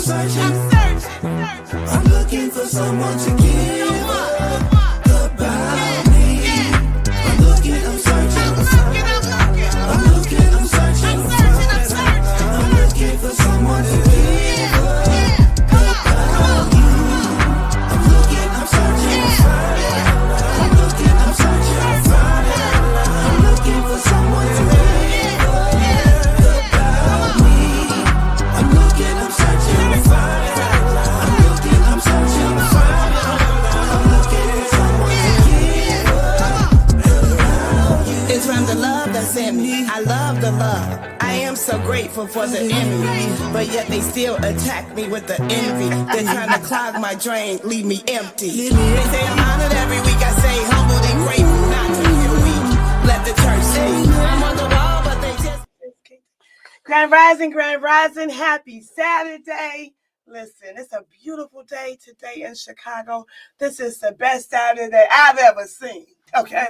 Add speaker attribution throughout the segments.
Speaker 1: searching. I'm looking for someone to give about me. I'm looking, I'm searching. I'm looking, I'm searching. I'm looking for someone to give about you. I'm looking, I'm searching. I'm looking, I'm searching. I'm looking for someone to give about me. I'm looking, I'm searching. I'm looking, I'm searching. I'm looking for someone to give about you.
Speaker 2: It's from the love that's in me. I love the love. I am so grateful for the enemy, but yet they still attack me with the envy. They're trying to clog my drain, leave me empty. They say I'm honored every week. I say humbled and grateful, not to feel weak. Let the church speak. I'm on the wall, but they just...
Speaker 3: Grand Rising, happy Saturday. Listen, it's a beautiful day today in Chicago. This is the best Saturday I've ever seen, okay?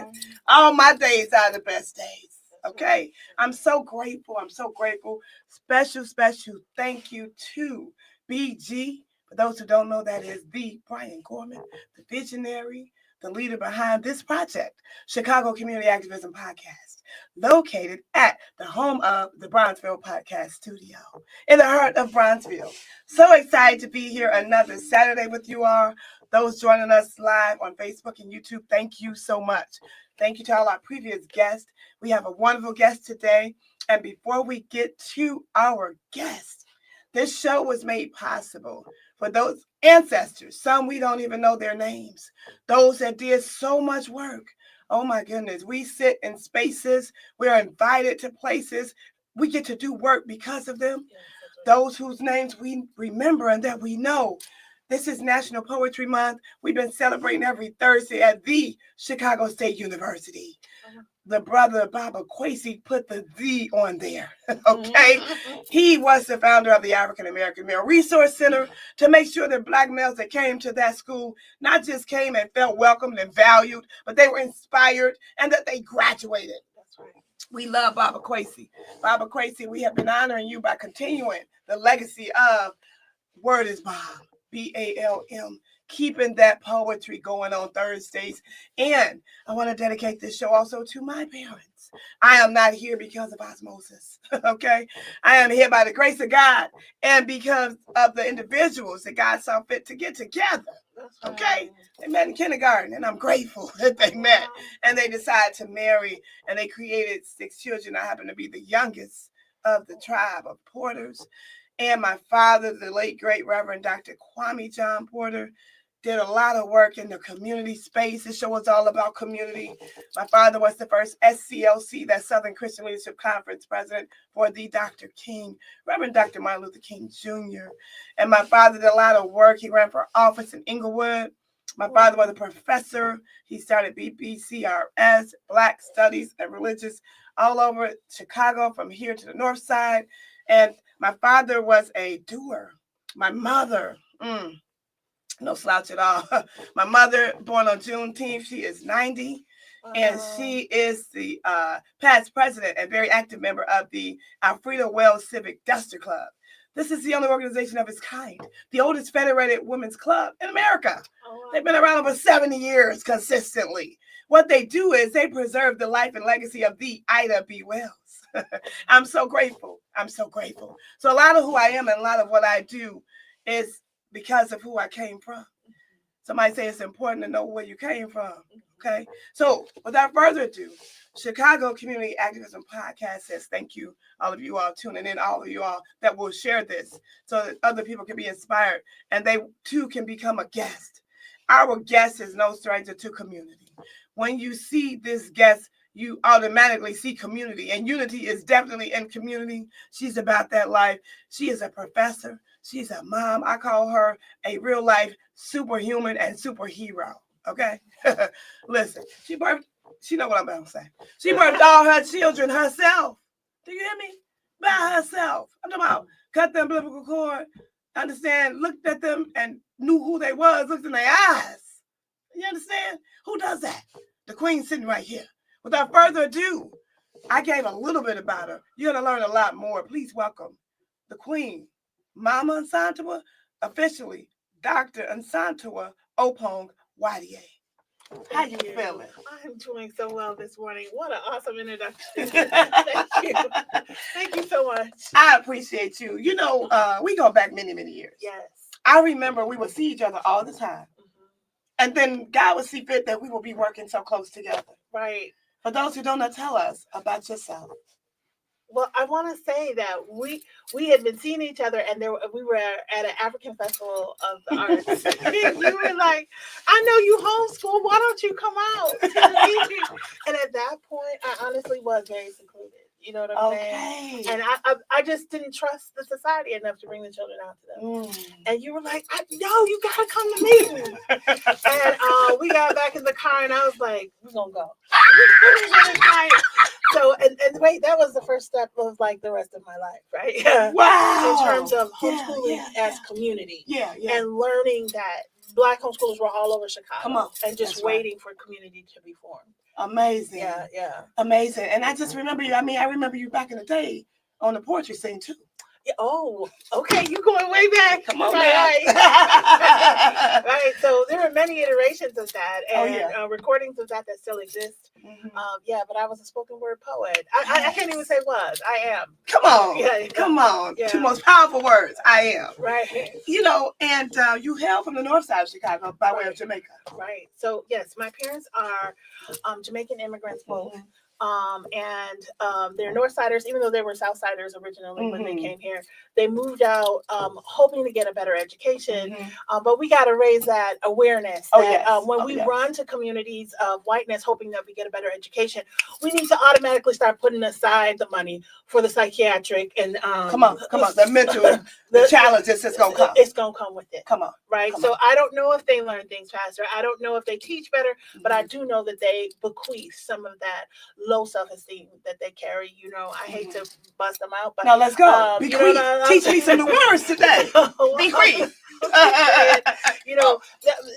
Speaker 3: All my days are the best days, okay? I'm so grateful. Special thank you to BG. For those who don't know, that is the Brian Gorman, the visionary, the leader behind this project, Chicago Community Activism Podcast, located at the home of the Bronzeville Podcast Studio in the heart of Bronzeville. So excited to be here another Saturday with you all. Those joining us live on Facebook and YouTube, thank you so much. Thank you to all our previous guests. We have a wonderful guest today. And before we get to our guest, this show was made possible for those ancestors. Some we don't even know their names. Those that did so much work. Oh my goodness. We sit in spaces. We're invited to places. We get to do work because of them. Those whose names we remember and that we know. This is National Poetry Month. We've been celebrating every Thursday at the Chicago State University. The brother Baba Kwesi put the "the" on there, okay? He was the founder of the African American Male Resource Center to make sure that Black males that came to that school not just came and felt welcomed and valued, but they were inspired and that they graduated. That's right. We love Baba Kwesi. Baba Kwesi, we have been honoring you by continuing the legacy of Word is Bomb, BALM. Keeping that poetry going on Thursdays. And I want to dedicate this show also to my parents. I am not here because of osmosis, okay? I am here by the grace of God and because of the individuals that God saw fit to get together, okay? They met in kindergarten, and I'm grateful that they met. And they decided to marry, and they created 6 children. I happen to be the youngest of the tribe of Porters. And my father, the late, great Reverend Dr. Kwame John Porter, did a lot of work in the community space. This show was all about community. My father was the first SCLC, that Southern Christian Leadership Conference president for the Dr. King, Reverend Dr. Martin Luther King Jr. And my father did a lot of work. He ran for office in Inglewood. My father was a professor. He started BBCRS, Black Studies and Religious, all over Chicago from here to the north side. And my father was a doer. My mother, no slouch at all. My mother, born on Juneteenth, she is 90, and she is the past president and very active member of the Alfreda Wells Civic Duster Club. This is the only organization of its kind, the oldest federated women's club in America. They've been around over 70 years consistently. What they do is they preserve the life and legacy of the Ida B. Wells. I'm so grateful. So a lot of who I am and a lot of what I do is because of who I came from. Somebody say it's important to know where you came from, okay? So without further ado, Chicago Community Activism Podcast says thank you, all of you all tuning in, all of you all that will share this so that other people can be inspired and they too can become a guest. Our guest is no stranger to community. When you see this guest, you automatically see community, and unity is definitely in community. She's about that life. She is a professor. She's a mom. I call her a real life superhuman and superhero. Okay? Listen, she know what I'm about to say. She birthed all her children herself. Do you hear me? By herself. I'm talking about cut the umbilical cord, understand, looked at them and knew who they was, looked in their eyes. You understand? Who does that? The queen sitting right here. Without further ado, I gave a little bit about her. You're going to learn a lot more. Please welcome the queen, Mama Nsantua, officially Dr. Nsantua Opong Wadie. How you feeling?
Speaker 4: I'm doing so well this morning. What an awesome introduction. Thank you. Thank you so much.
Speaker 3: I appreciate you. You know, we go back many, many years.
Speaker 4: Yes.
Speaker 3: I remember we would see each other all the time. And then God would see fit that we will be working so close together.
Speaker 4: Right.
Speaker 3: For those who don't know, tell us about yourself.
Speaker 4: Well, I want to say that we had been seeing each other, and we were at an African Festival of the Arts. You were like, "I know you homeschool. Why don't you come out?" And at that point, I honestly was very secluded. You know what I'm saying? And I just didn't trust the society enough to bring the children out to them. And you were like, "No, you gotta come to meetings." And we got back in the car, and I was like, "We're gonna go." So and wait, that was the first step of like the rest of my life, right?
Speaker 3: Wow.
Speaker 4: In terms of homeschooling as community. And learning that Black homeschoolers were all over Chicago.
Speaker 3: Come on.
Speaker 4: And just waiting for community to be formed.
Speaker 3: Amazing.
Speaker 4: Yeah.
Speaker 3: Amazing. And I just remember you. I mean, I remember you back in the day on the poetry scene too.
Speaker 4: Yeah, oh, okay. You going way back.
Speaker 3: Come on,
Speaker 4: right. Right. So there were many iterations of that, and recordings of that still exist. But I was a spoken word poet. I can't even say was. I am.
Speaker 3: Come on. Come on.
Speaker 4: Yeah.
Speaker 3: Two most powerful words. I am.
Speaker 4: Right.
Speaker 3: You know, and you hail from the north side of Chicago by way of Jamaica.
Speaker 4: Right. So yes, my parents are Jamaican immigrants both. They're Northsiders, even though they were Southsiders originally when they came here. They moved out hoping to get a better education, but we got to raise that awareness that when we run to communities of whiteness hoping that we get a better education, we need to automatically start putting aside the money for the psychiatric and
Speaker 3: come on, the mental the challenges is gonna come.
Speaker 4: It's gonna come with it.
Speaker 3: Come on,
Speaker 4: right?
Speaker 3: Come
Speaker 4: so
Speaker 3: on.
Speaker 4: I don't know if they learn things faster. I don't know if they teach better, but I do know that they bequeath some of that low self-esteem that they carry. You know, I hate to bust them out, but
Speaker 3: now let's go. Bequeath. Teach me some new words today. Bequeath.
Speaker 4: You know,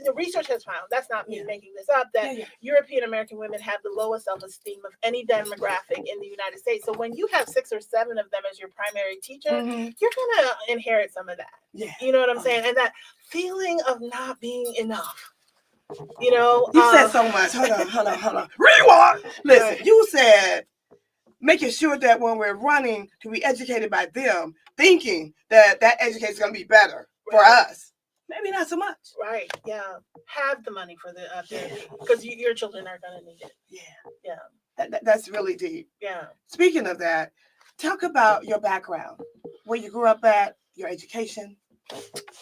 Speaker 4: the research has found, that's not me making this up, that European American women have the lowest self-esteem of any demographic in the United States. So when you have 6 or 7 of them as your primary teacher, you're going to inherit some of that. You know what I'm saying? And that feeling of not being enough. You know,
Speaker 3: you said so much. Hold on. Rewind. Listen, you said making sure that when we're running to be educated by them, thinking that education is going to be better for us. Maybe not so much.
Speaker 4: Right. Yeah. Have the money for the therapy because your children are going to need it.
Speaker 3: Yeah. That's really deep.
Speaker 4: Yeah.
Speaker 3: Speaking of that, talk about your background, where you grew up at, your education.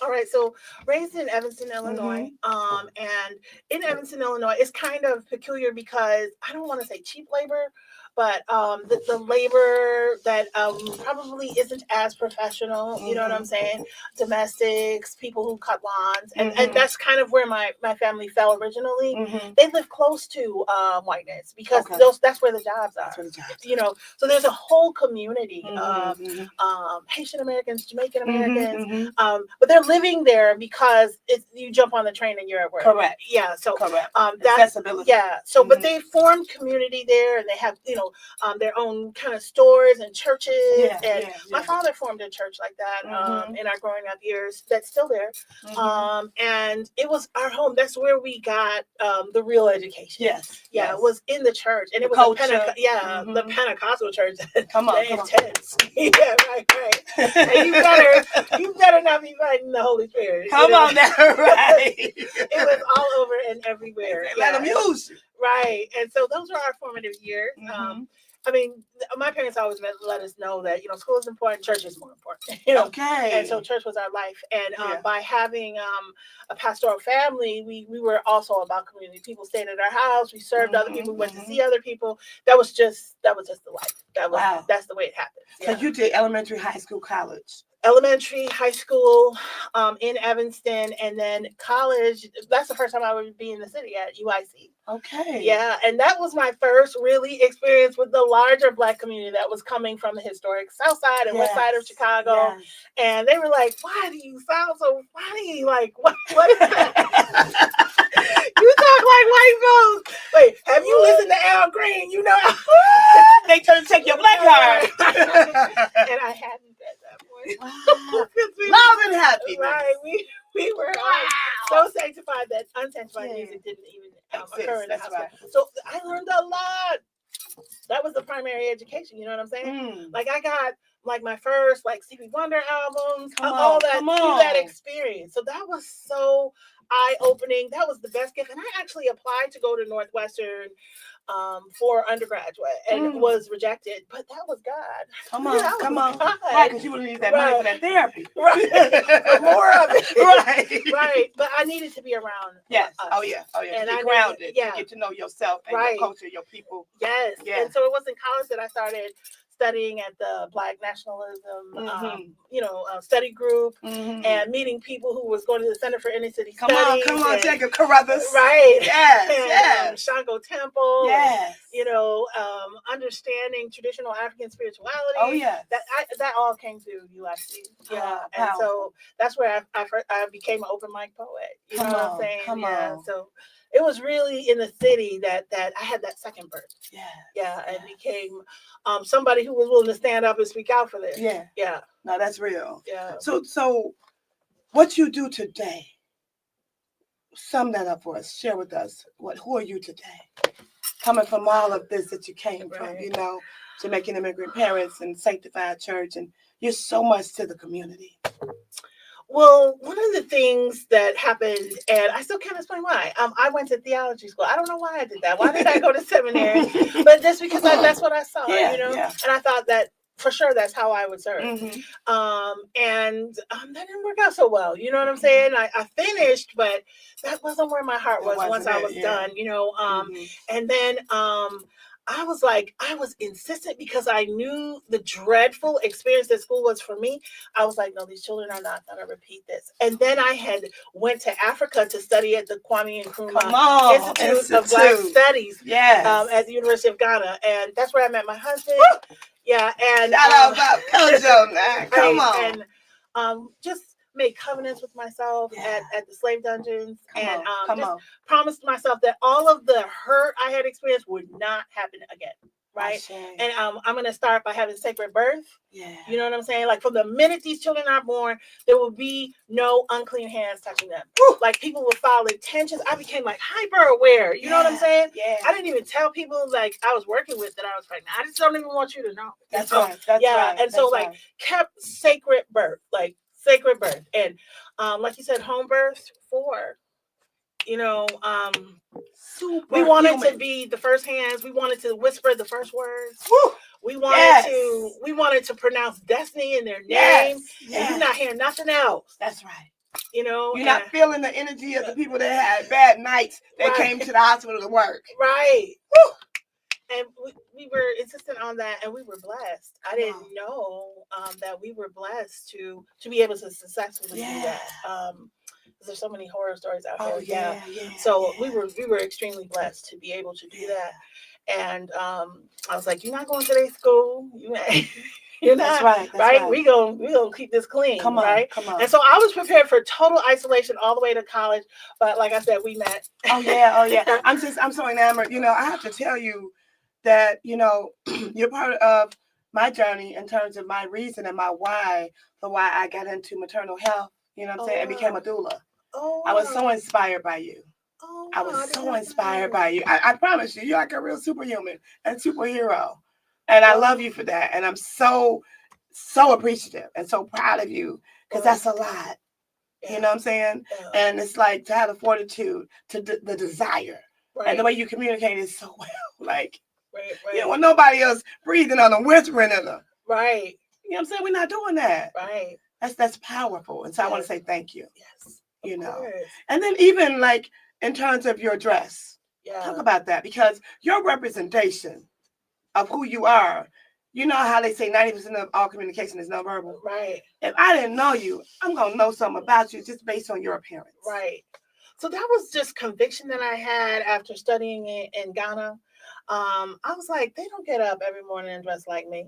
Speaker 4: All right, so raised in Evanston, Illinois, and in Evanston, Illinois, it's kind of peculiar because I don't want to say cheap labor, but the labor that probably isn't as professional, you know what I'm saying? Domestics, people who cut lawns, and that's kind of where my family fell originally. They live close to whiteness because that's where the jobs are. You know, so there's a whole community of Haitian Americans, Jamaican Americans, but they're living there because you jump on the train and you're at work.
Speaker 3: Correct.
Speaker 4: Yeah. So
Speaker 3: correct.
Speaker 4: That's
Speaker 3: accessibility.
Speaker 4: Yeah. So, but they formed community there, and they have their own kind of stores and churches. My father formed a church like that in our growing up years. That's still there. And it was our home. That's where we got the real education. It was in the church, and it was the Pentecostal church.
Speaker 3: Come on.
Speaker 4: Intense. Right. And you better not be fighting the Holy Spirit.
Speaker 3: Come on now, right?
Speaker 4: It was all over and everywhere.
Speaker 3: Let them use you.
Speaker 4: Right. And so those were our formative years. I mean, my parents always let us know that, school is important, church is more important.
Speaker 3: Okay.
Speaker 4: And so church was our life. And by having a pastoral family, we were also about community. People stayed at our house. We served other people. We went to see other people. That was just the life. That's the way it happened.
Speaker 3: So you did elementary, high school, college.
Speaker 4: Elementary, high school in Evanston, and then college. That's the first time I would be in the city at UIC.
Speaker 3: Okay.
Speaker 4: Yeah, and that was my first really experience with the larger Black community that was coming from the historic South Side and West Side of Chicago. And they were like, "Why do you sound so funny? Like, what is that?" You talk like white folks. Wait, have you listened to Al Green? They
Speaker 3: trying to take your Black card.
Speaker 4: And I hadn't at that point.
Speaker 3: Wow.
Speaker 4: We-
Speaker 3: Love and happiness.
Speaker 4: Right. We were so sanctified that unsanctified music didn't even occur in the
Speaker 3: That's
Speaker 4: household.
Speaker 3: right.
Speaker 4: So I learned a lot. That was the primary education, you know what I'm saying? Like I got like my first like Stevie Wonder albums, all that through that experience. So that was so eye-opening. That was the best gift. And I actually applied to go to Northwestern for undergraduate and was rejected, but that was God.
Speaker 3: Come on.
Speaker 4: God.
Speaker 3: Right, because you would need that money for that therapy.
Speaker 4: Right. More of it. Right. But I needed to be around.
Speaker 3: Yes.
Speaker 4: Us.
Speaker 3: Oh yeah.
Speaker 4: And
Speaker 3: to
Speaker 4: I
Speaker 3: get grounded.
Speaker 4: Yeah.
Speaker 3: To get to know yourself and your culture, your people.
Speaker 4: Yes.
Speaker 3: Yeah.
Speaker 4: And so it was in college that I started studying at the Black Nationalism, study group, and meeting people who was going to the Center for Inner City Studies.
Speaker 3: Come on, Jacob Carruthers.
Speaker 4: Right.
Speaker 3: Yes.
Speaker 4: And Shango Temple.
Speaker 3: Yes.
Speaker 4: Understanding traditional African spirituality.
Speaker 3: Oh yeah.
Speaker 4: That all came through UIC. Yeah. And so that's where I became an open mic poet. You know what I'm saying?
Speaker 3: Come on.
Speaker 4: So it was really in the city that I had that second birth. Yeah. And became somebody who was willing to stand up and speak out for this. Yeah.
Speaker 3: No, that's real.
Speaker 4: Yeah.
Speaker 3: So what you do today, sum that up for us. Share with us. Who are you today? Coming from all of this that you came from, Jamaican immigrant parents and sanctified church, and you're so much to the community.
Speaker 4: Well, one of the things that happened, and I still can't explain why. I went to theology school. I don't know why I did that. Why did I go to seminary? But just because that's what I saw, And I thought that for sure that's how I would serve. And that didn't work out so well. You know what I'm saying? I finished, but that wasn't where my heart was once I was done. And then I was insistent because I knew the dreadful experience that school was for me. I was like, no, these children are not going to repeat this. And then I had went to Africa to study at the Kwame Nkrumah Institute of Black Studies at the University of Ghana. And that's where I met my husband. Woo! Yeah. And
Speaker 3: shout out about Kojo now. Come on.
Speaker 4: And just made covenants with myself at the slave dungeons promised myself that all of the hurt I had experienced would not happen again. Right. And I'm going to start by having sacred birth. Yeah. You know what I'm saying? Like from the minute these children are born, there will be no unclean hands touching them. Woo! Like people would file intentions. I became like hyper aware. You know what I'm saying? Yeah. I didn't even tell people like I was working with that I was pregnant. I just don't even want you to know.
Speaker 3: That's right. That's right.
Speaker 4: And so kept sacred birth, like sacred birth. And like you said, home birth 4. We wanted to be the first hands. We wanted to whisper the first words. Woo! We wanted to pronounce destiny in their name. And you're not hearing nothing else.
Speaker 3: That's right.
Speaker 4: You're
Speaker 3: not feeling the energy of the people that had bad nights that came to the hospital to work.
Speaker 4: Right. Woo! And we were insistent on that, and we were blessed. I didn't know that we were blessed to be able to successfully do that. There's so many horror stories out there. So we were extremely blessed to be able to do that. And I was like, you're not going to today's school. You're not. That's right. We gonna keep this clean. Come on. And so I was prepared for total isolation all the way to college. But like I said, we met.
Speaker 3: Oh yeah. I'm so enamored. I have to tell you that, you're part of my journey in terms of my reason and my why for why I got into maternal health, and became a doula. I was so inspired by you. I was so inspired by you. I promise you, you're like a real superhuman and superhero. And I love you for that. And I'm so, so appreciative and so proud of you because that's a lot. You know what I'm saying? And it's like to have the fortitude, to the desire. And the way you communicate is so well. Like, when nobody else breathing on them, whispering in them.
Speaker 4: Right.
Speaker 3: You know what I'm saying? We're not doing that.
Speaker 4: Right.
Speaker 3: That's powerful. And so I want to say thank you.
Speaker 4: Yes.
Speaker 3: And then even like in terms of your dress, talk about that because your representation of who you are, you know how they say 90% of all communication is nonverbal.
Speaker 4: Right.
Speaker 3: If I didn't know you, I'm going to know something about you just based on your appearance.
Speaker 4: Right. So that was just conviction that I had after studying in Ghana. I was like, they don't get up every morning and dress like me.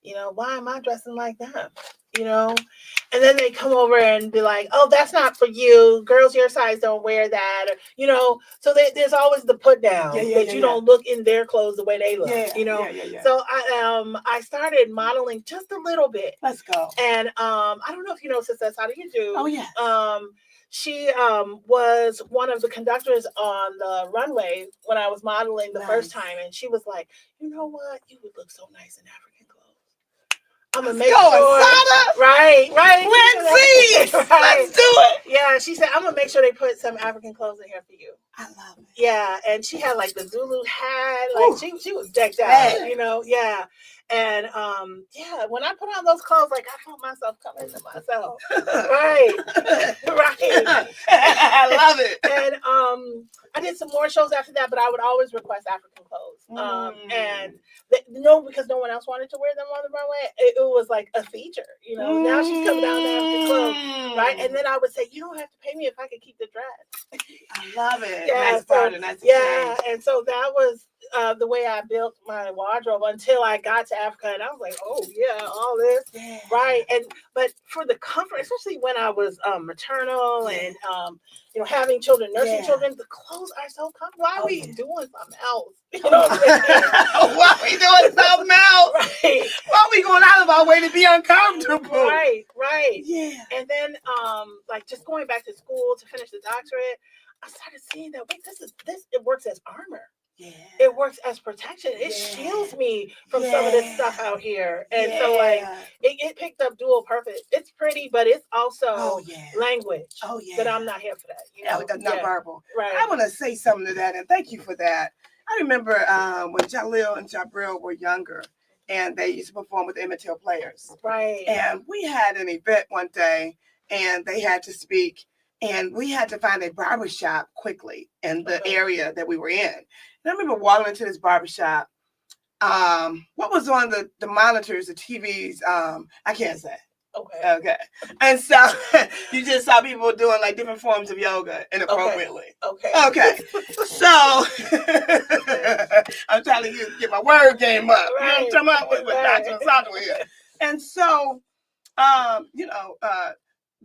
Speaker 4: You know, why am I dressing like that? You know, and then they come over and be like, "Oh, that's not for you. Girls your size don't wear that." Or, you know, so there's always the put down that you don't look in their clothes the way they look. You know, so I started modeling just a little bit.
Speaker 3: Let's go.
Speaker 4: And I don't know if you know Sista Afrika, you do.
Speaker 3: Oh yeah.
Speaker 4: She was one of the conductors on the runway when I was modeling the first time, and she was like, "You know what? You would look so nice in African clothes. I'm gonna make sure." Right.
Speaker 3: Let's see. Let's do it.
Speaker 4: Yeah, she said, "I'm gonna make sure they put some African clothes in here for you."
Speaker 3: I love it.
Speaker 4: Yeah, and she had like the Zulu hat, like she was decked out, you know. Yeah. And yeah, when I put on those clothes, like I felt myself coming to myself. Right.
Speaker 3: I love it.
Speaker 4: And I did some more shows after that, but I would always request African clothes. And because no one else wanted to wear them on the runway, it was like a feature, you know. Now she's coming down in African clothes, right? And then I would say, "You don't have to pay me if I could keep the dress."
Speaker 3: I love it.
Speaker 4: Yeah,
Speaker 3: nice part, nice
Speaker 4: yeah, and so that was the way I built my wardrobe until I got to Africa, and I was like, "Oh yeah, all this, right?" But for the comfort, especially when I was maternal and you know, having children, nursing children, the clothes are so comfortable. Why are we doing something else? You know what I'm saying?
Speaker 3: Why are we doing something else?
Speaker 4: Right.
Speaker 3: Why are we going out of our way to be uncomfortable?
Speaker 4: Right.
Speaker 3: Yeah.
Speaker 4: And then like just going back to school to finish the doctorate, I started seeing that it works as armor.
Speaker 3: Yeah.
Speaker 4: It works as protection. It shields me from some of this stuff out here. And so like it picked up dual purpose. It's pretty, but it's also language. That I'm not here for that. You know,
Speaker 3: not verbal.
Speaker 4: Right.
Speaker 3: I want to say something to that, and thank you for that. I remember when Jalil and Jabril were younger, and they used to perform with the Emmett Players.
Speaker 4: Right.
Speaker 3: And we had an event one day, and they had to speak, and we had to find a barbershop quickly in the area that we were in. And I remember walking into this barbershop. What was on the monitors, the TVs? I can't say. Okay. And so you just saw people doing like different forms of yoga inappropriately. Okay. So I'm trying to get my word game up. You know what I'm talking about with Dr. Sato here. And so, you know,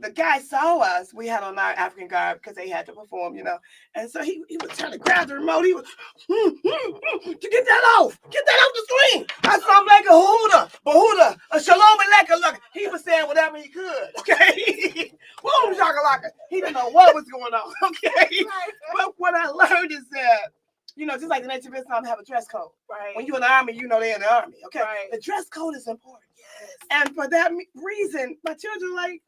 Speaker 3: the guy saw us. We had on our African garb because they had to perform, you know. And so he was trying to grab the remote. He was, to get that off the screen. I saw him like a Bahuda, a Shalom Aleka. He was saying whatever he could, okay? Boom, shakalaka. He didn't know what was going on, okay? But what I learned is that, you know, just like the Native Islam have a dress code.
Speaker 4: Right.
Speaker 3: When you're in the army, you know they're in the army, okay?
Speaker 4: Right.
Speaker 3: The dress code is important. Yes. And for that reason, my children like,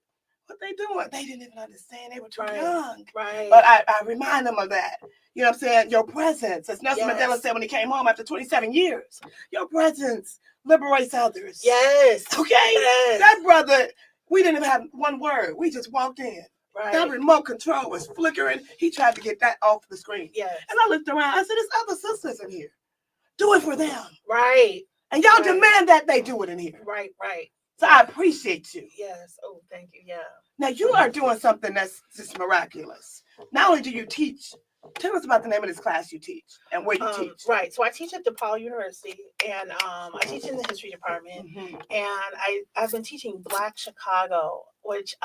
Speaker 3: what they doing? They didn't even understand. They were too young.
Speaker 4: Right.
Speaker 3: But I remind them of that. You know what I'm saying? Your presence, as Nelson Mandela said when he came home after 27 years, your presence liberates others.
Speaker 4: Yes.
Speaker 3: Okay? Yes. That brother, we didn't even have one word. We just walked in. Right. That remote control was flickering. He tried to get that off the screen.
Speaker 4: Yes.
Speaker 3: And I looked around. I said, there's other sisters in here. Do it for them.
Speaker 4: Right.
Speaker 3: And y'all demand that they do it in here.
Speaker 4: Right.
Speaker 3: So I appreciate you.
Speaker 4: Yes. Oh, thank you. Yeah.
Speaker 3: Now you are doing something that's just miraculous. Not only do you teach, tell us about the name of this class you teach and where you teach.
Speaker 4: Right. So I teach at DePaul University, and I teach in the history department. And I've been teaching Black Chicago, which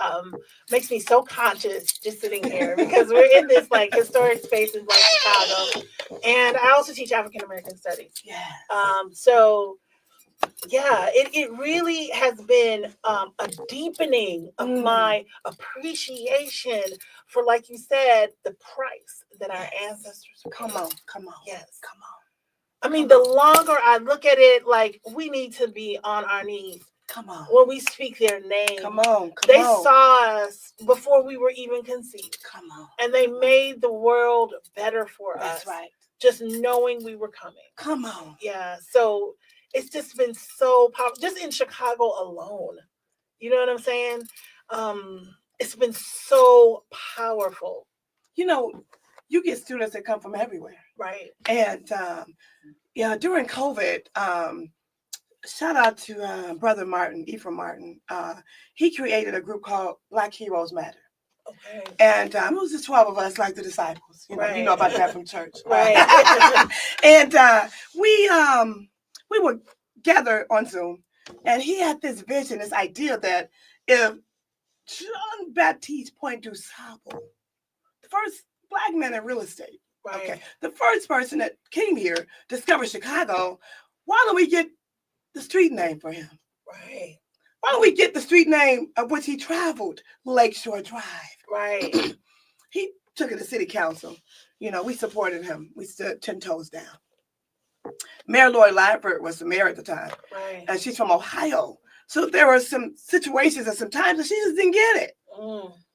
Speaker 4: makes me so conscious just sitting here because we're in this like historic space in Black Chicago. And I also teach African American studies.
Speaker 3: Yeah.
Speaker 4: So yeah, it really has been a deepening of my appreciation for, like you said, the price that our ancestors paid.
Speaker 3: Come on.
Speaker 4: Yes.
Speaker 3: Come on.
Speaker 4: I mean, the longer I look at it, like we need to be on our knees.
Speaker 3: Come on.
Speaker 4: When we speak their name.
Speaker 3: Come on.
Speaker 4: They saw us before we were even conceived.
Speaker 3: Come on.
Speaker 4: And they made the world better for us.
Speaker 3: That's right.
Speaker 4: Just knowing we were coming.
Speaker 3: Come on.
Speaker 4: Yeah. So it's just been so powerful, just in Chicago alone. You know what I'm saying? It's been so powerful.
Speaker 3: You know, you get students that come from everywhere.
Speaker 4: Right.
Speaker 3: And during COVID, shout out to Brother Martin, Ephraim Martin. He created a group called Black Heroes Matter.
Speaker 4: Okay.
Speaker 3: And it was just 12 of us, like the disciples. You know about that from church.
Speaker 4: Right.
Speaker 3: And we would gather on Zoom And he had this vision, this idea that if John Baptiste Point du Sable, the first black man in real estate, okay, the first person that came here, discovered Chicago, why don't we get the street name for him?
Speaker 4: Right.
Speaker 3: Why don't we get the street name of which he traveled, Lakeshore Drive?
Speaker 4: Right.
Speaker 3: He took it to city council. You know, we supported him. We stood 10 toes down. Mayor Lloyd Lightford was the mayor at the time.
Speaker 4: Right.
Speaker 3: And she's from Ohio. So there were some situations and some times that she just didn't get it.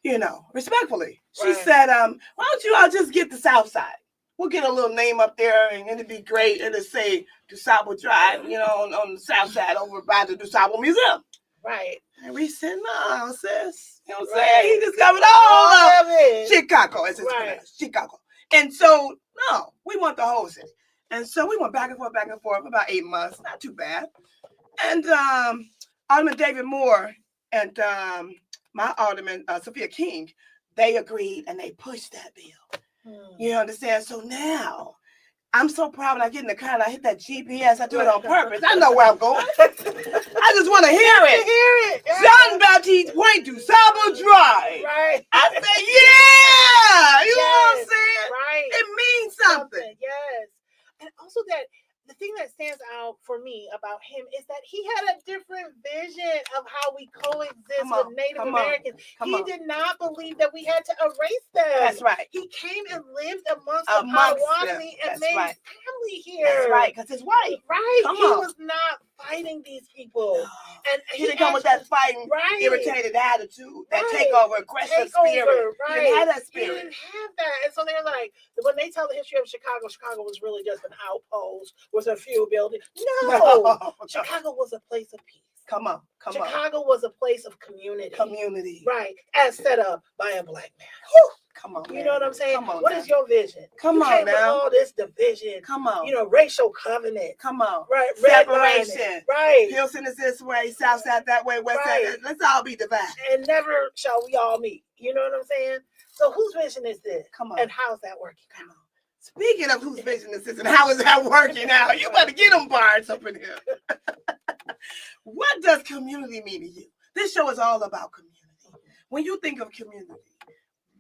Speaker 3: You know, respectfully. She said, why don't you all just get the South Side? We'll get a little name up there and it'd be great. It'll say DuSable Drive, you know, on the South Side over by the DuSable Museum.
Speaker 4: Right.
Speaker 3: And we said, no, sis. You know what I'm saying? He discovered all of it. Chicago, as it's pronounced. Chicago. And so, no, we want the whole city. And so we went back and forth for about 8 months. Not too bad. And Alderman David Moore and my alderman, Sophia King, they agreed and they pushed that bill. You understand? So now, I'm so proud when I get in the car and I hit that GPS. I do it on purpose. I know where I'm going. I just want to hear it. John Baptiste Point du Sable Drive.
Speaker 4: Right.
Speaker 3: I said, yeah. You know what I'm saying?
Speaker 4: Right.
Speaker 3: It means something.
Speaker 4: Yes. And also that the thing that stands out for me about him is that he had a different vision of how we coexist with Native Americans. He did not believe that we had to erase them.
Speaker 3: That's right.
Speaker 4: He came and lived amongst the Potawatomi and made family here.
Speaker 3: That's right, because it's white.
Speaker 4: Right. He was not fighting these people.
Speaker 3: No.
Speaker 4: And
Speaker 3: he didn't come with that fighting, irritated attitude, that takeover, aggressive spirit. He didn't have that spirit.
Speaker 4: He didn't have that. And so they're like, when they tell the history of Chicago, Chicago was really just an outpost with a few buildings. No. Chicago was a place of peace.
Speaker 3: Come on.
Speaker 4: Chicago was a place of community. Right. As set up by a black man. Whew.
Speaker 3: Come on.
Speaker 4: You know what I'm saying?
Speaker 3: Come on.
Speaker 4: What is your vision?
Speaker 3: Come on now.
Speaker 4: All this division.
Speaker 3: Come on.
Speaker 4: You know, racial covenant.
Speaker 3: Come on.
Speaker 4: Right.
Speaker 3: Separation.
Speaker 4: Right.
Speaker 3: Pilsen is this way, South Side that way, West Side. Let's all be divided.
Speaker 4: And never shall we all meet. You know what I'm saying? So whose vision is this?
Speaker 3: Come on.
Speaker 4: And how's that working?
Speaker 3: Come on. Speaking of whose vision is this and how is that working out, you better get them bars up in here. What does community mean to you? This show is all about community. When you think of community,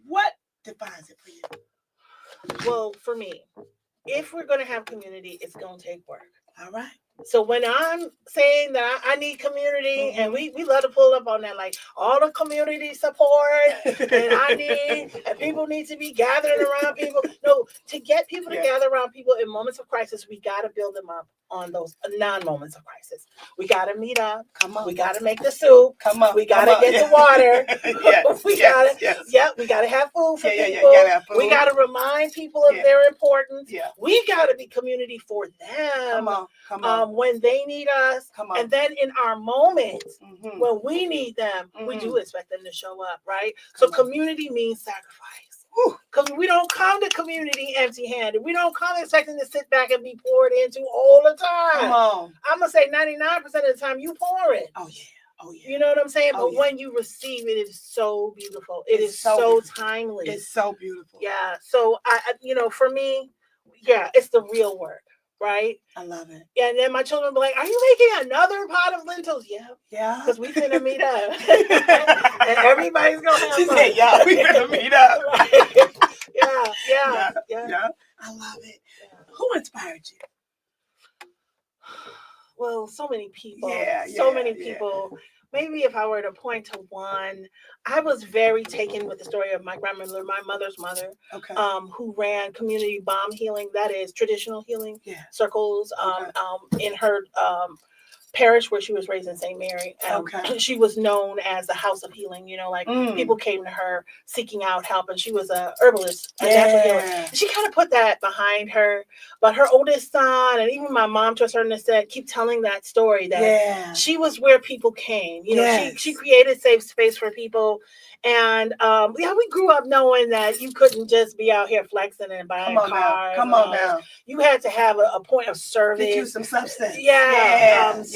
Speaker 3: what defines it for you?
Speaker 4: Well, for me, if we're going to have community, it's going to take work.
Speaker 3: All right.
Speaker 4: So when I'm saying that I need community, and we love to pull up on that, like all the community support, and people need to be gathering around people. No, to get people to gather around people in moments of crisis, we got to build them up on those non-moments of crisis. We got to meet up.
Speaker 3: Come on.
Speaker 4: We got to make the soup.
Speaker 3: Come on.
Speaker 4: We got to get the water. We got to have food for people. We got to remind people of their importance.
Speaker 3: Yeah.
Speaker 4: We got to be community for them.
Speaker 3: Come on.
Speaker 4: When they need us.
Speaker 3: Come on.
Speaker 4: And then in our moments, when we need them, we do expect them to show up, right? So community means sacrifice. Because we don't come to community empty-handed. We don't come expecting to sit back and be poured into all the time.
Speaker 3: Come on.
Speaker 4: I'm going to say 99% of the time you pour it.
Speaker 3: Oh, yeah.
Speaker 4: You know what I'm saying? But when you receive it, it's so beautiful. It's so timely.
Speaker 3: It's so beautiful.
Speaker 4: Yeah. So, for me, it's the real work. Right?
Speaker 3: I love it.
Speaker 4: And then my children will be like, are you making another pot of lentils? Yeah. Because we finna meet up. And everybody's going to have fun.
Speaker 3: She said, we finna meet up.
Speaker 4: Right. Yeah.
Speaker 3: I love it. Yeah. Who inspired you?
Speaker 4: Well, so many people. Many people. Maybe if I were to point to one, I was very taken with the story of my grandmother, my mother's mother, who ran community bomb healing, that is traditional healing circles in her parish where she was raised in St. Mary. She was known as the House of Healing, people came to her seeking out help, and she was a herbalist, a natural healer. She kind of put that behind her, but her oldest son, and even my mom to a certain extent, keep telling that story that she was where people came. She created safe space for people. And we grew up knowing that you couldn't just be out here flexing and buying cars.
Speaker 3: Come on now.
Speaker 4: You had to have a point of service.
Speaker 3: Get you some substance.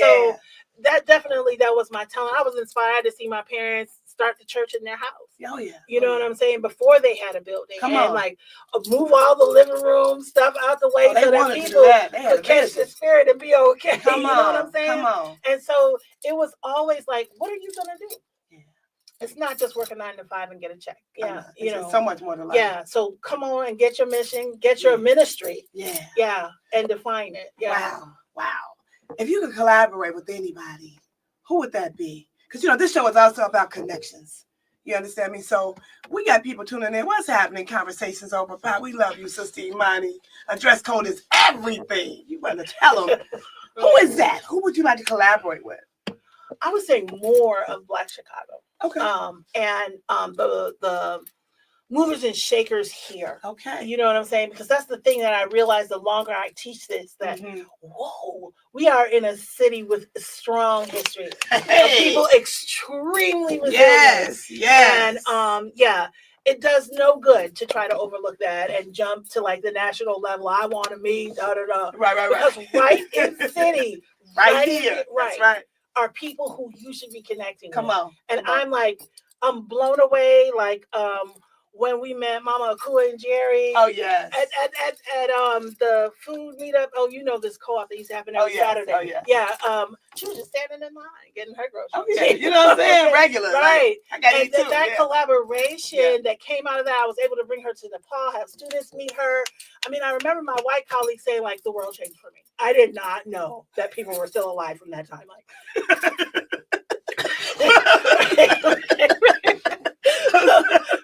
Speaker 4: So that was my talent. I was inspired to see my parents start the church in their house.
Speaker 3: Oh yeah.
Speaker 4: You know what I'm saying? Before they had a building.
Speaker 3: Come
Speaker 4: and
Speaker 3: on.
Speaker 4: like move all the living room stuff out the way
Speaker 3: Oh, they
Speaker 4: so that
Speaker 3: wanted to do
Speaker 4: people
Speaker 3: that. They had
Speaker 4: could catch the spirit and be okay.
Speaker 3: Come
Speaker 4: You
Speaker 3: on.
Speaker 4: know what I'm saying?
Speaker 3: Come on.
Speaker 4: And so it was always like, what are you gonna do?
Speaker 3: Yeah.
Speaker 4: It's not just work a 9 to 5 and get a check. Yeah. You know,
Speaker 3: so much more to life.
Speaker 4: yeah. So come on and get your mission, get your ministry.
Speaker 3: Yeah.
Speaker 4: Yeah. And define it. Yeah.
Speaker 3: Wow. Wow. If you could collaborate with anybody, who would that be? Because, you know, this show is also about connections. You understand me? So we got people tuning in. What's happening? Conversations over pie. We love you, Sister Imani. A dress code is everything. You better tell them. Who is that? Who would you like to collaborate with?
Speaker 4: I would say more of Black Chicago.
Speaker 3: Okay.
Speaker 4: And the movers and shakers here.
Speaker 3: Okay.
Speaker 4: You know what I'm saying? Because that's the thing that I realized the longer I teach this, that whoa, we are in a city with strong history.
Speaker 3: Hey.
Speaker 4: People extremely resilient.
Speaker 3: Yes. Yes.
Speaker 4: And yeah, it does no good to try to overlook that and jump to like the national level. I want to meet
Speaker 3: Right.
Speaker 4: Because right in the city,
Speaker 3: right here. That's right.
Speaker 4: are people who you should be connecting
Speaker 3: Come
Speaker 4: with.
Speaker 3: on.
Speaker 4: And I'm like, I'm blown away. Like when we met Mama Akua and Jerry.
Speaker 3: Oh yes.
Speaker 4: At the food meetup. Oh, you know this co-op that used to happen every Saturday.
Speaker 3: Oh yeah.
Speaker 4: Yeah. She was just standing in line getting her groceries.
Speaker 3: Oh yeah. You know what I'm saying? Regular.
Speaker 4: Right.
Speaker 3: Like, I got
Speaker 4: and
Speaker 3: you too.
Speaker 4: that collaboration that came out of that, I was able to bring her to Nepal, have students meet her. I mean, I remember my white colleague saying, like, the world changed for me. I did not know that people were still alive from that time.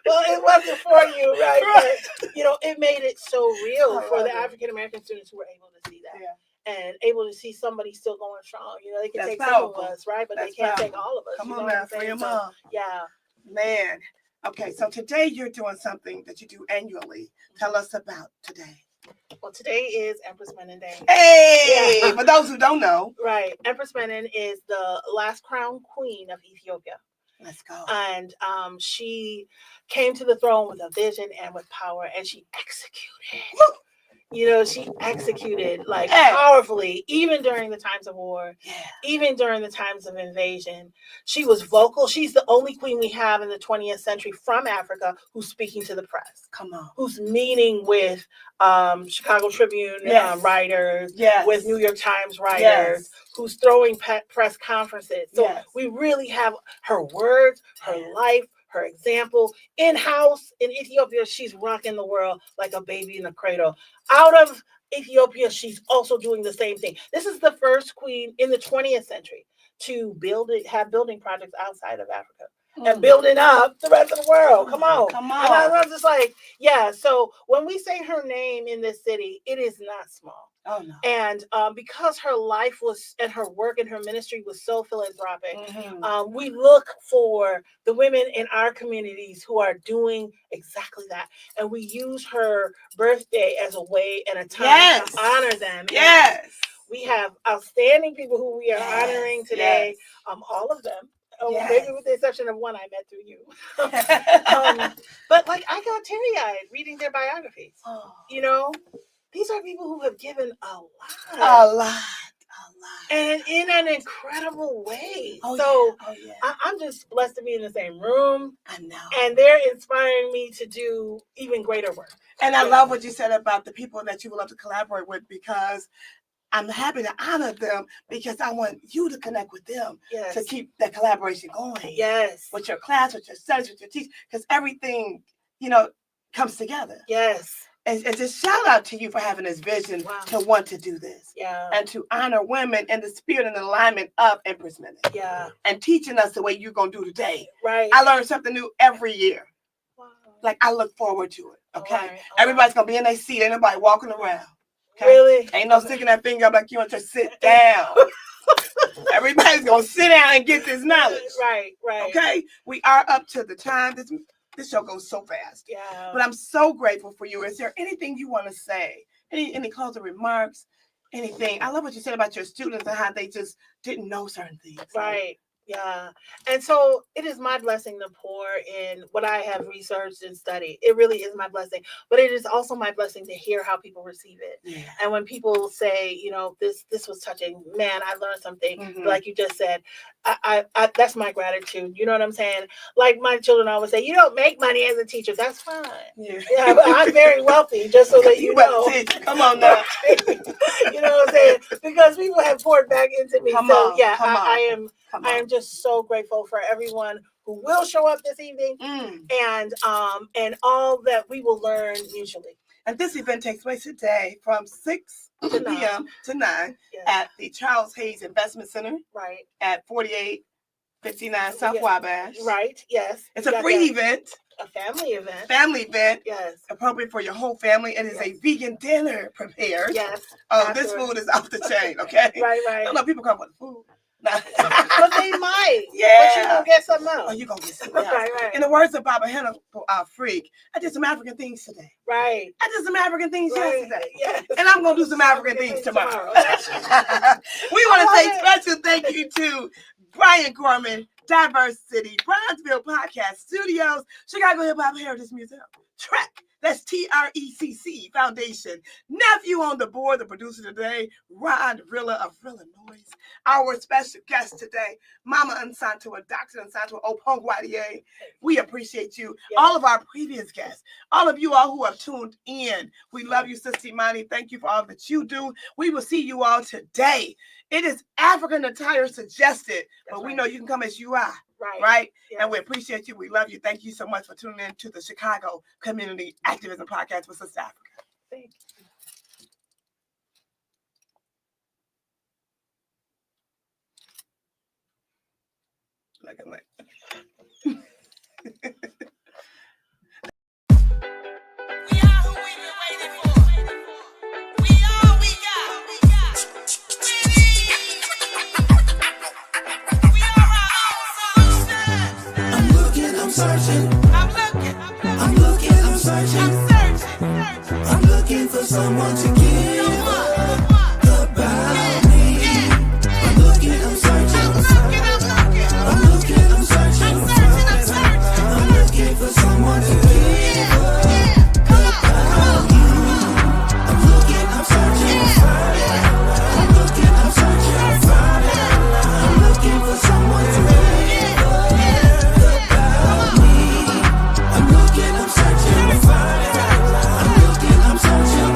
Speaker 4: Well, it wasn't for you, right? But, you know, it made it so real for the African American students who were able to see that. Yeah. And able to see somebody still going strong. You know, they can take some of us, right? But they can't take all of us.
Speaker 3: Come on now, free them up.
Speaker 4: Yeah.
Speaker 3: Man. Okay, so today you're doing something that you do annually. Tell us about today.
Speaker 4: Well, today is Empress Menen Day.
Speaker 3: Hey! Yeah. For those who don't know.
Speaker 4: Right. Empress Menen is the last crowned queen of Ethiopia.
Speaker 3: Let's go.
Speaker 4: And she came to the throne with a vision and with power, and she executed. Woo! You know, she executed like powerfully, even during the times of war, even during the times of invasion. She was vocal. She's the only queen we have in the 20th century from Africa who's speaking to the press.
Speaker 3: Come on.
Speaker 4: Who's meeting with Chicago Tribune writers, with New York Times writers, who's throwing press conferences. So we really have her words, her life, her example. In-house in Ethiopia, she's rocking the world like a baby in a cradle. Out of Ethiopia, she's also doing the same thing. This is the first queen in the 20th century to have building projects outside of Africa. And building up the rest of the world. Come on.
Speaker 3: Come on.
Speaker 4: And I'm just like, so when we say her name in this city, it is not small.
Speaker 3: Oh, no.
Speaker 4: And because her life was, and her work and her ministry was so philanthropic, we look for the women in our communities who are doing exactly that. And we use her birthday as a way and a time to honor them.
Speaker 3: Yes.
Speaker 4: And we have outstanding people who we are honoring today, all of them. Maybe with the exception of one I met through you. But like I got teary-eyed reading their biographies. You know, these are people who have given a lot. And in an incredible way. I'm just blessed to be in the same room.
Speaker 3: I know.
Speaker 4: And they're inspiring me to do even greater work.
Speaker 3: And I love what you said about the people that you would love to collaborate with, because I'm happy to honor them, because I want you to connect with them to keep that collaboration going.
Speaker 4: Yes.
Speaker 3: With your class, with your studies, with your teaching, because everything, you know, comes together.
Speaker 4: Yes.
Speaker 3: And just shout out to you for having this vision to want to do this.
Speaker 4: Yeah.
Speaker 3: And to honor women in the spirit and alignment of Empress Menen.
Speaker 4: Yeah.
Speaker 3: And teaching us the way you're going to do today.
Speaker 4: Right.
Speaker 3: I learn something new every year.
Speaker 4: Wow.
Speaker 3: Like, I look forward to it. Okay.
Speaker 4: All right.
Speaker 3: Everybody's going to be in their seat. Ain't nobody walking around. Okay?
Speaker 4: Really?
Speaker 3: Ain't no sticking that finger up like you want to sit down. Everybody's going to sit down and get this knowledge.
Speaker 4: Right.
Speaker 3: Okay? We are up to the time. This show goes so fast.
Speaker 4: Yeah.
Speaker 3: But I'm so grateful for you. Is there anything you want to say? Any closing remarks? Anything? I love what you said about your students and how they just didn't know certain things.
Speaker 4: Right. Yeah. And so it is my blessing to pour in what I have researched and studied. It really is my blessing. But it is also my blessing to hear how people receive it.
Speaker 3: Yeah.
Speaker 4: And when people say, you know, this was touching, man, I learned something. Like you just said, I that's my gratitude. You know what I'm saying? Like my children always say, you don't make money as a teacher. That's fine.
Speaker 3: Yeah.
Speaker 4: Yeah, but I'm very wealthy, just so that you know.
Speaker 3: Come on now.
Speaker 4: You know what I'm saying? Because people have poured back into me.
Speaker 3: Come
Speaker 4: So
Speaker 3: on,
Speaker 4: yeah,
Speaker 3: come on.
Speaker 4: I am just so grateful for everyone who will show up this evening and all that we will learn mutually.
Speaker 3: And this event takes place today from 6 p.m. to 9 at the Charles Hayes Investment Center.
Speaker 4: Right.
Speaker 3: At 4859 South Wabash.
Speaker 4: Right. Yes.
Speaker 3: It's a free event.
Speaker 4: A family event.
Speaker 3: Family event.
Speaker 4: Yes.
Speaker 3: Appropriate for your whole family. It is a vegan dinner prepared.
Speaker 4: Yes.
Speaker 3: Oh, this food is off the chain, okay?
Speaker 4: Right.
Speaker 3: I don't know, people come with food.
Speaker 4: But they might.
Speaker 3: Yeah.
Speaker 4: But you're going to get something else.
Speaker 3: Oh, you're going to get something else.
Speaker 4: Right.
Speaker 3: In the words of Baba Hannah Freak, I did some African things today.
Speaker 4: Right.
Speaker 3: I did some African things yesterday.
Speaker 4: Yes.
Speaker 3: And I'm going to do some African things tomorrow. We want to say special thank you to Brian Gorman, Diversity, Bronzeville Podcast Studios, Chicago Hip Hop Heritage Museum, Trek, that's TRECC Foundation, nephew on the board, the producer today, Ron Rilla of Rilla Noise, our special guest today, Mama Unsantua, Dr. Unsantua Opongwadier. We appreciate you. Yes. All of our previous guests, all of you all who have tuned in. We love you, Sister Imani. Thank you for all that you do. We will see you all today. It is African attire suggested, but we know you can come as you are. Right? Yes. And we appreciate you. We love you. Thank you so much for tuning in to the Chicago Community Activism Podcast with Sista Afrika.
Speaker 4: Thank you.
Speaker 3: Look at me.
Speaker 1: We are who we've been waiting for. We are we got. We are our own solution. I'm looking, I'm searching. I'm looking, I'm searching. I'm looking for someone to give about me. I'm looking, I'm searching. I'm looking, I'm searching. I'm looking for someone to give about me. I'm looking, I'm searching. I'm looking, I'm searching. I'm looking for someone to give about me. I'm looking, I'm searching. I'm looking, I'm searching.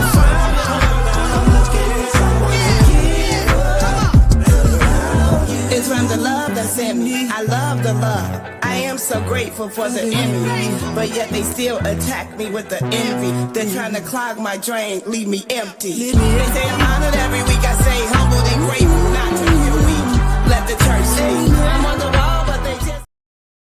Speaker 1: I'm looking for someone to give about you.
Speaker 2: It's from the love that's in me. I love the love. I am so grateful for the enemy, but yet they still attack me with the envy. They're trying to clog my drain, leave me empty. They say I'm honored every week. I say humbled and grateful, not to feel weak. Let the church speak. I'm on the